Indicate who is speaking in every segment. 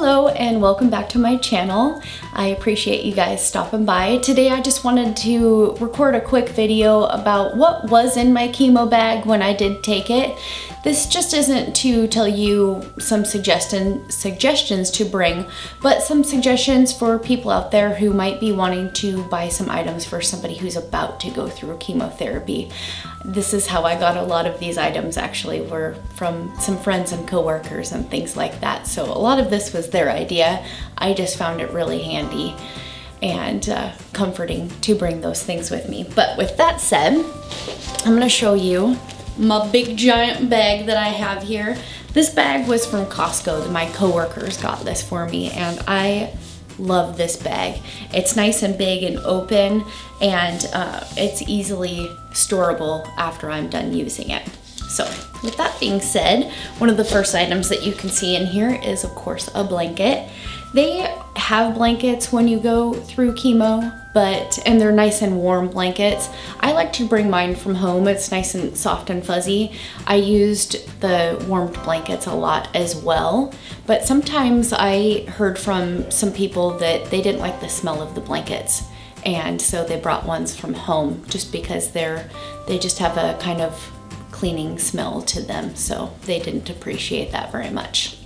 Speaker 1: Hello and welcome back to my channel. I appreciate you guys stopping by. Today I just wanted to record a quick video about what was in my chemo bag when I did take it. This just isn't to tell you some suggestions to bring, but some suggestions for people out there who might be wanting to buy some items for somebody who's about to go through chemotherapy. This is how I got a lot of these items, actually were from some friends and coworkers and things like that. So a lot of this was their idea. I just found it really handy and comforting to bring those things with me. But with that said, I'm gonna show you my big giant bag that I have here. This bag was from Costco. My coworkers got this for me and I love this bag. It's nice and big and open, and it's easily storable after I'm done using it. So with that being said, one of the first items that you can see in here is of course a blanket. They have blankets when you go through chemo, and they're nice and warm blankets. I like to bring mine from home. It's nice and soft and fuzzy. I used the warmed blankets a lot as well, but sometimes I heard from some people that they didn't like the smell of the blankets, and so they brought ones from home just because they just have a kind of cleaning smell to them, so they didn't appreciate that very much.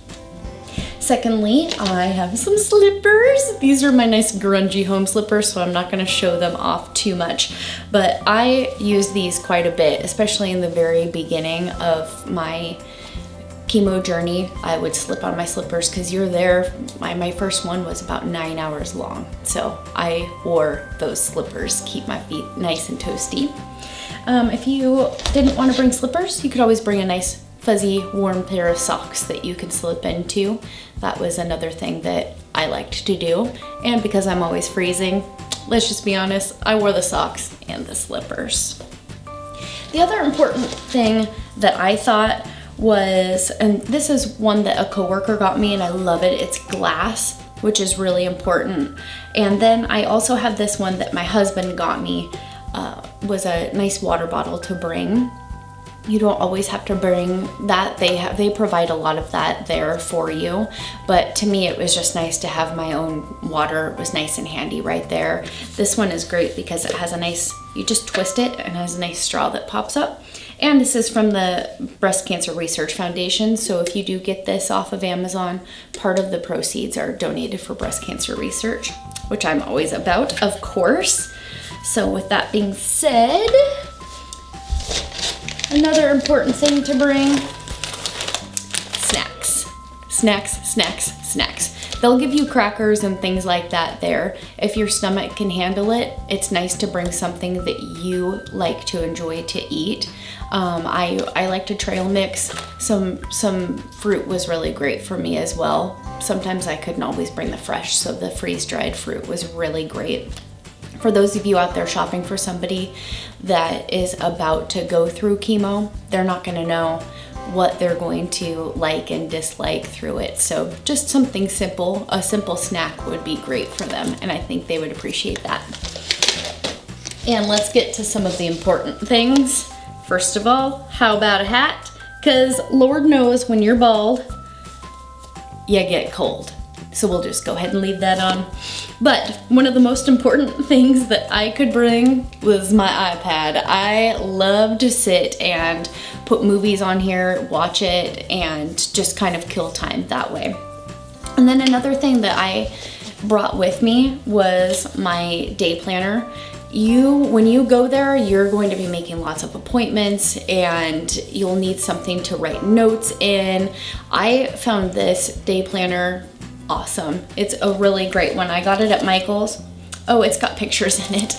Speaker 1: Secondly, I have some slippers. These are my nice grungy home slippers, so I'm not gonna show them off too much, but I use these quite a bit, especially in the very beginning of my chemo journey. I would slip on my slippers because you're there. My first one was about 9 hours long, so I wore those slippers, keep my feet nice and toasty. If you didn't want to bring slippers, you could always bring a nice fuzzy warm pair of socks that you could slip into. That was another thing that I liked to do, and because I'm always freezing, let's just be honest, I wore the socks and the slippers. The other important thing that I thought was, and this is one that a coworker got me and I love it, it's glass, which is really important. And then I also have this one that my husband got me, was a nice water bottle to bring. You don't always have to bring that. They provide a lot of that there for you, but to me it was just nice to have my own water. It was nice and handy right there. This one is great because it has a nice, you just twist it and it has a nice straw that pops up. And this is from the Breast Cancer Research Foundation, so if you do get this off of Amazon, part of the proceeds are donated for breast cancer research, which I'm always about, of course. So with that being said, another important thing to bring, snacks. Snacks. They'll give you crackers and things like that there. If your stomach can handle it, it's nice to bring something that you like to enjoy to eat. I like to trail mix. Some fruit was really great for me as well. Sometimes I couldn't always bring the fresh, so the freeze-dried fruit was really great. For those of you out there shopping for somebody that is about to go through chemo, they're not gonna know what they're going to like and dislike through it. So just something simple, a simple snack would be great for them, and I think they would appreciate that. And let's get to some of the important things. First of all, how about a hat? Because Lord knows when you're bald, you get cold. So we'll just go ahead and leave that on. But one of the most important things that I could bring was my iPad. I love to sit and put movies on here, watch it, and just kind of kill time that way. And then another thing that I brought with me was my day planner. When you go there, you're going to be making lots of appointments and you'll need something to write notes in. I found this day planner awesome. It's a really great one. I got it at Michael's. Oh, it's got pictures in it.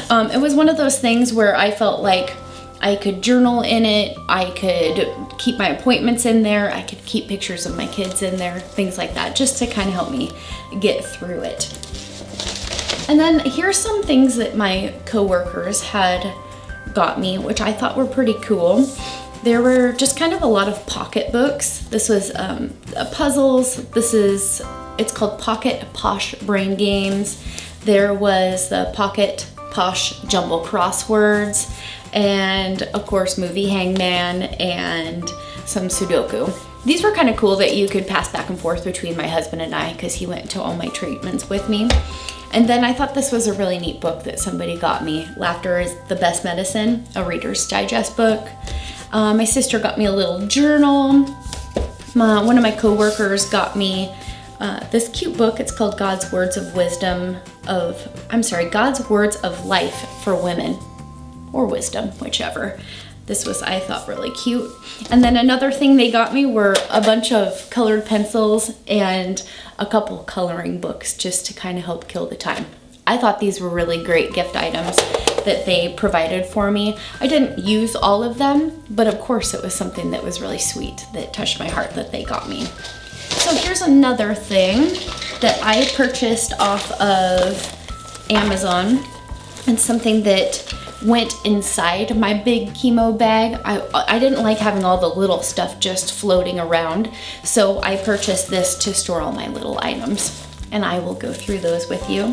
Speaker 1: It was one of those things where I felt like I could journal in it, I could keep my appointments in there, I could keep pictures of my kids in there, things like that, just to kind of help me get through it. And then here's some things that my coworkers had got me, which I thought were pretty cool. There were just kind of a lot of pocket books. This was puzzles. It's called Pocket Posh Brain Games. There was the Pocket Posh Jumble Crosswords, and of course Movie Hangman and some Sudoku. these were kind of cool that you could pass back and forth between my husband and I, because he went to all my treatments with me. And then I thought this was a really neat book that somebody got me. Laughter is the Best Medicine, a Reader's Digest book. My sister got me a little journal. One of my coworkers got me this cute book. It's called God's Words of Life for Women, or Wisdom, whichever. This was, I thought, really cute. And then another thing they got me were a bunch of colored pencils and a couple coloring books, just to kind of help kill the time. I thought these were really great gift items that they provided for me. I didn't use all of them, but of course it was something that was really sweet, that touched my heart, that they got me. So here's another thing that I purchased off of Amazon, and something that went inside my big chemo bag. I didn't like having all the little stuff just floating around, so I purchased this to store all my little items, and I will go through those with you.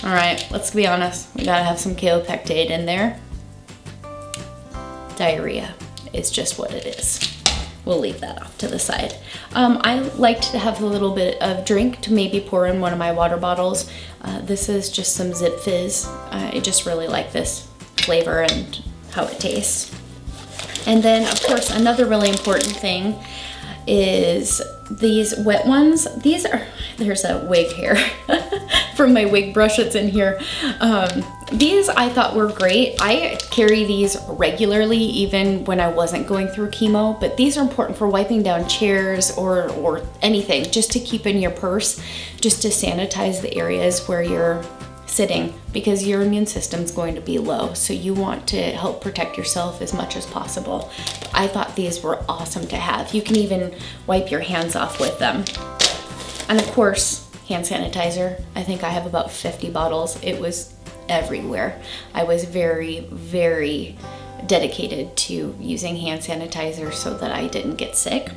Speaker 1: All right, let's be honest, we gotta have some kaopectate in there. Diarrhea is just what it is. We'll leave that off to the side. I liked to have a little bit of drink to maybe pour in one of my water bottles. This is just some Zip Fizz. I just really like this flavor and how it tastes. And then, of course, another really important thing is these wet ones. These are, there's a wig hair from my wig brush that's in here. These I thought were great. I carry these regularly, even when I wasn't going through chemo, but these are important for wiping down chairs or anything, just to keep in your purse, just to sanitize the areas where you're sitting, because your immune system's going to be low, so you want to help protect yourself as much as possible. I thought these were awesome to have. You can even wipe your hands off with them. And of course, hand sanitizer. I think I have about 50 bottles. It was everywhere. I was very, very dedicated to using hand sanitizer so that I didn't get sick.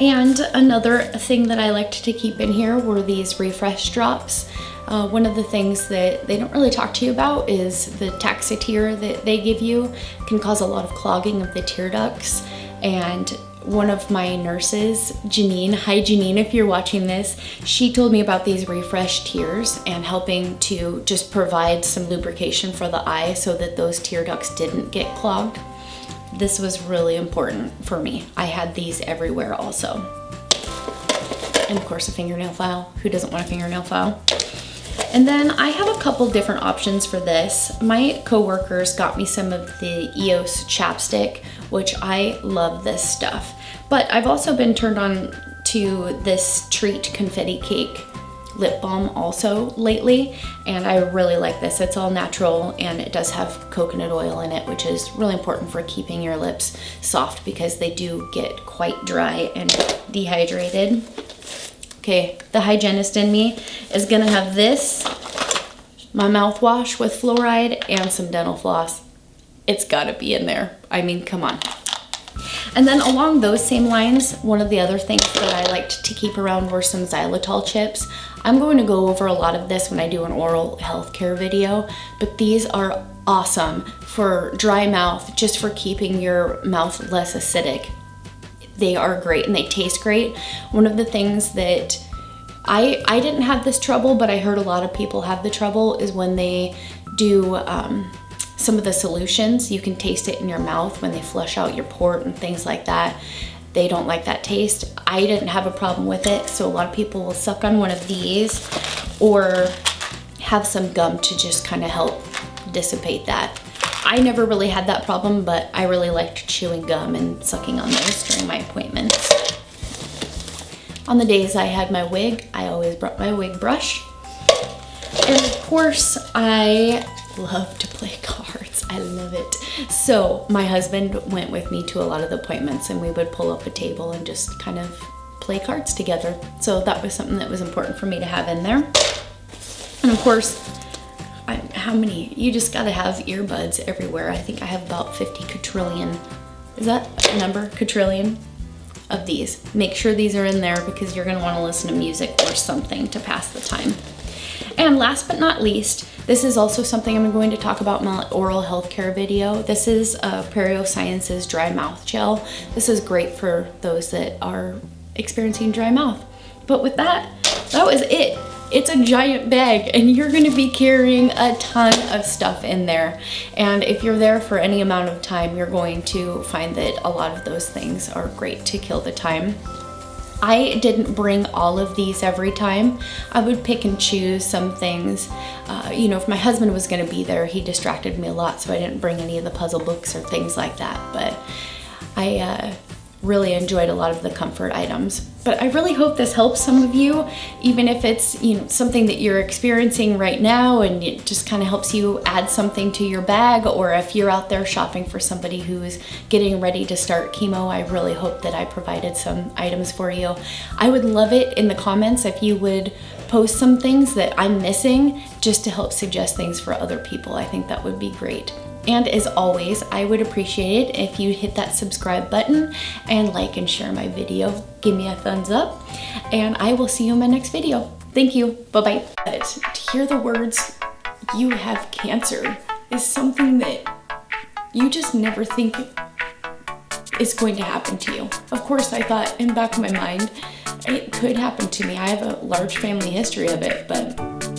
Speaker 1: And another thing that I liked to keep in here were these refresh drops. One of the things that they don't really talk to you about is the Taxotere that they give you can cause a lot of clogging of the tear ducts. And one of my nurses, Janine, hi Janine if you're watching this, she told me about these refresh tears and helping to just provide some lubrication for the eye so that those tear ducts didn't get clogged. This was really important for me. I had these everywhere also. And of course a fingernail file. Who doesn't want a fingernail file? And then I have a couple different options for this. My coworkers got me some of the EOS chapstick, which I love this stuff. But I've also been turned on to this Treat Confetti Cake lip balm also lately, and I really like this. It's all natural and it does have coconut oil in it, which is really important for keeping your lips soft because they do get quite dry and dehydrated. Okay, the hygienist in me is gonna have this, my mouthwash with fluoride, and some dental floss. It's gotta be in there. I mean, come on. And then along those same lines, one of the other things that I liked to keep around were some Xylitol chips. I'm going to go over a lot of this when I do an oral health care video, but these are awesome for dry mouth, just for keeping your mouth less acidic. They are great and they taste great. One of the things that I didn't have this trouble, but I heard a lot of people have the trouble, is when they do some of the solutions. You can taste it in your mouth when they flush out your port and things like that. They don't like that taste. I didn't have a problem with it, so a lot of people will suck on one of these or have some gum to just kind of help dissipate that. I never really had that problem, but I really liked chewing gum and sucking on those during my appointments. On the days I had my wig, I always brought my wig brush. And of course, I love to play cards. I love it. So my husband went with me to a lot of the appointments, and we would pull up a table and just kind of play cards together. So that was something that was important for me to have in there. And of course, how many? You just gotta have earbuds everywhere. I think I have about 50 quadrillion. Is that a number? Quadrillion of these. Make sure these are in there because you're gonna wanna listen to music or something to pass the time. And last but not least, this is also something I'm going to talk about in my oral health care video. This is Pareo Science's dry mouth gel. This is great for those that are experiencing dry mouth. But with that was it. It's a giant bag and you're gonna be carrying a ton of stuff in there. And if you're there for any amount of time, you're going to find that a lot of those things are great to kill the time. I didn't bring all of these every time. I would pick and choose some things. You know, if my husband was gonna be there, he distracted me a lot, so I didn't bring any of the puzzle books or things like that. But I really enjoyed a lot of the comfort items. But I really hope this helps some of you, even if it's, you know, something that you're experiencing right now and it just kind of helps you add something to your bag, or if you're out there shopping for somebody who is getting ready to start chemo, I really hope that I provided some items for you. I would love it in the comments if you would post some things that I'm missing just to help suggest things for other people. I think that would be great. And as always, I would appreciate it if you hit that subscribe button and like and share my video. Give me a thumbs up, and I will see you in my next video. Thank you. Bye-bye. To hear the words, "you have cancer," is something that you just never think is going to happen to you. Of course, I thought in the back of my mind, it could happen to me. I have a large family history of it, but